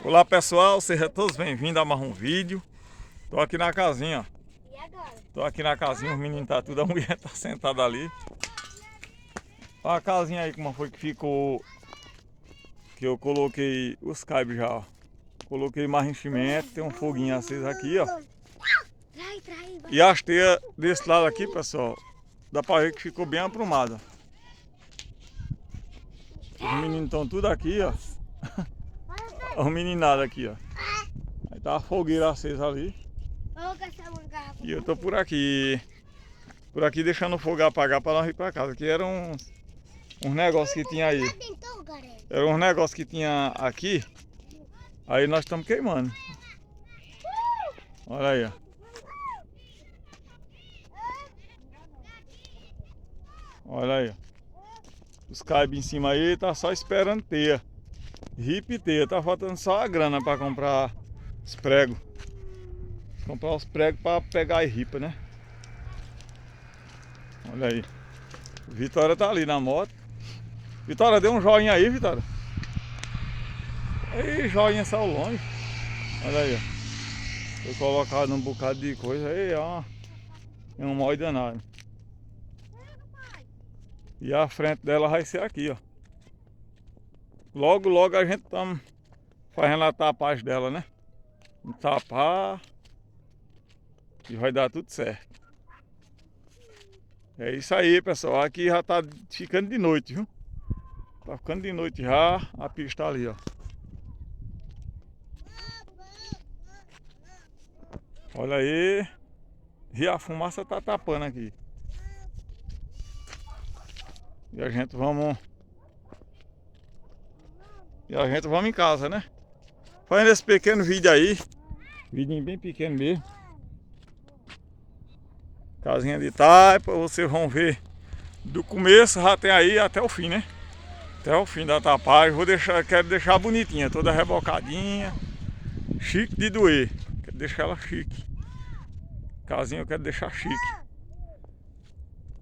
Olá pessoal, sejam todos bem-vindos a mais um vídeo. Tô aqui na casinha, ó. E agora? Tô aqui na casinha, os meninos tá tudo, a mulher tá sentada ali. Olha a casinha aí como foi que ficou. Que eu coloquei os caibos já, ó. Coloquei mais enchimento, tem um foguinho aceso aqui, ó. E as teias desse lado aqui, pessoal, dá pra ver que ficou bem aprumada. Os meninos estão tudo aqui, ó. Os meninados aqui, ó. Aí tá a fogueira acesa ali. E eu tô por aqui. Por aqui deixando o fogo apagar para nós ir pra casa. Aqui eram uns negócios que tinha aí. Eram uns negócios que tinha aqui. Aí nós estamos queimando. Olha aí, ó. Olha aí, ó. Os caibos em cima aí tá só esperando teia. Ripa e teia. Tá faltando só a grana para comprar os pregos. Comprar os pregos para pegar a ripa, né? Olha aí. Vitória tá ali na moto. Vitória, dê um joinha aí, Vitória. Ei, joinha saiu longe. Olha aí, ó. Foi colocado um bocado de coisa aí, ó. É um molde danado. E a frente dela vai ser aqui, ó. Logo, logo a gente tá fazendo a tapagem dela, né? Tapar. E vai dar tudo certo. É isso aí, pessoal. Aqui já tá ficando de noite, viu? Tá ficando de noite já. A pista tá ali, ó. Olha aí. E a fumaça tá tapando aqui. E a gente vamos em casa, né? Fazendo esse pequeno vídeo aí. Vidinho bem pequeno mesmo. Casinha de taipa, vocês vão ver do começo já tem aí até o fim, né? Até o fim da tapagem. Quero deixar bonitinha, toda rebocadinha. Chique de doer. Quero deixar ela chique. Casinha eu quero deixar chique.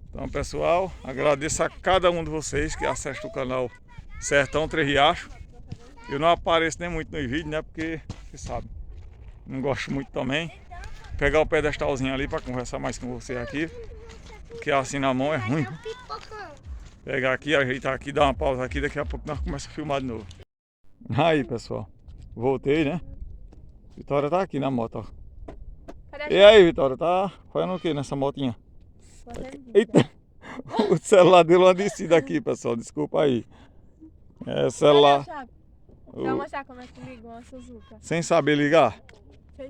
Então, pessoal, agradeço a cada um de vocês que assiste o canal Sertão Três Riachos. Eu não apareço nem muito nos vídeos, né? Porque, você sabe, não gosto muito também. Pegar o pedestalzinho ali para conversar mais com você aqui. Porque assim na mão é ruim. Pegar aqui, ajeitar aqui, dar uma pausa aqui, daqui a pouco nós começamos a filmar de novo. Aí, pessoal, voltei, né? Vitória tá aqui na moto, ó. E aí, Vitória, tá fazendo o que nessa motinha? Eita, o celular deu uma descida aqui, pessoal, desculpa aí. É, celular... Deixa eu mostrar como é que liga uma Suzuka. Sem saber ligar?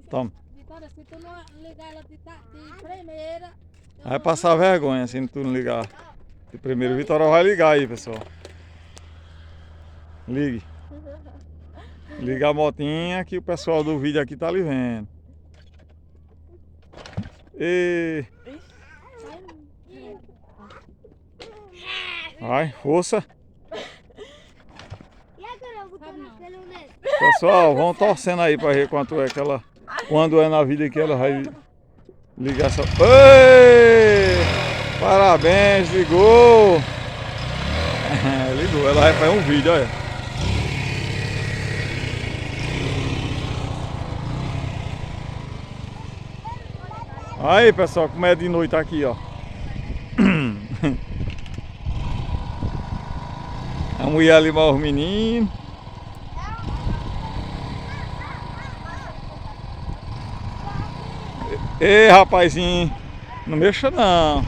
Toma. Vitória, se tu não ligar ela de primeira... Vai passar vergonha se tu não ligar. De primeiro, Vitória vai ligar aí, pessoal. Ligue. Liga a motinha que o pessoal do vídeo aqui tá ali vendo. E... Vai, força. Pessoal, vão torcendo aí pra ver quanto é que ela... Quando é na vida que ela vai ligar essa... Ei! Parabéns, ligou! Ligou, ela vai fazer um vídeo, olha. Aí, pessoal, como é de noite aqui, ó. A mulher ali mais os meninos. Ei, rapazinho, não mexa não.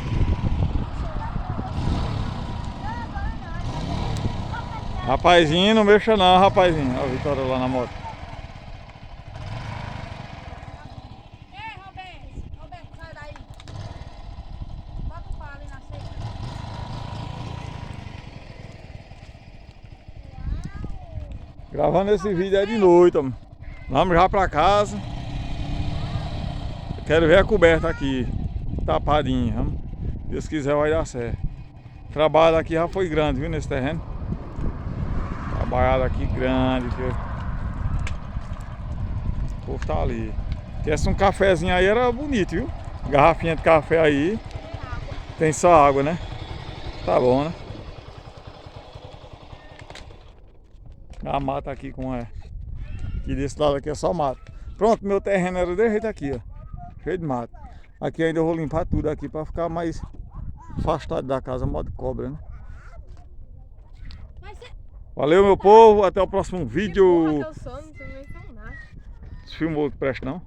Rapazinho, não mexa não, rapazinho. Olha a Vitória lá na moto. Ei, Roberto, sai daí. Bota o pau ali na seca. Gravando esse vídeo é de noite, ó. Vamos já pra casa. Quero ver a coberta aqui, tapadinha. Se Deus quiser vai dar certo. O trabalho aqui já foi grande, viu, nesse terreno. Trabalhado aqui grande. O povo tá ali. Tivesse um cafezinho aí era bonito, viu? Garrafinha de café aí. Tem só água, né? Tá bom, né? A mata aqui com Que desse lado aqui é só mato. Pronto, meu terreno era desse jeito aqui, ó. Cheio de mato. Aqui ainda eu vou limpar tudo aqui para ficar mais afastado da casa, modo cobra, né? Mas você... Valeu, meu povo. Até o próximo Que porra vídeo. que eu sou, não sei nem filmar. Filmou que presta não?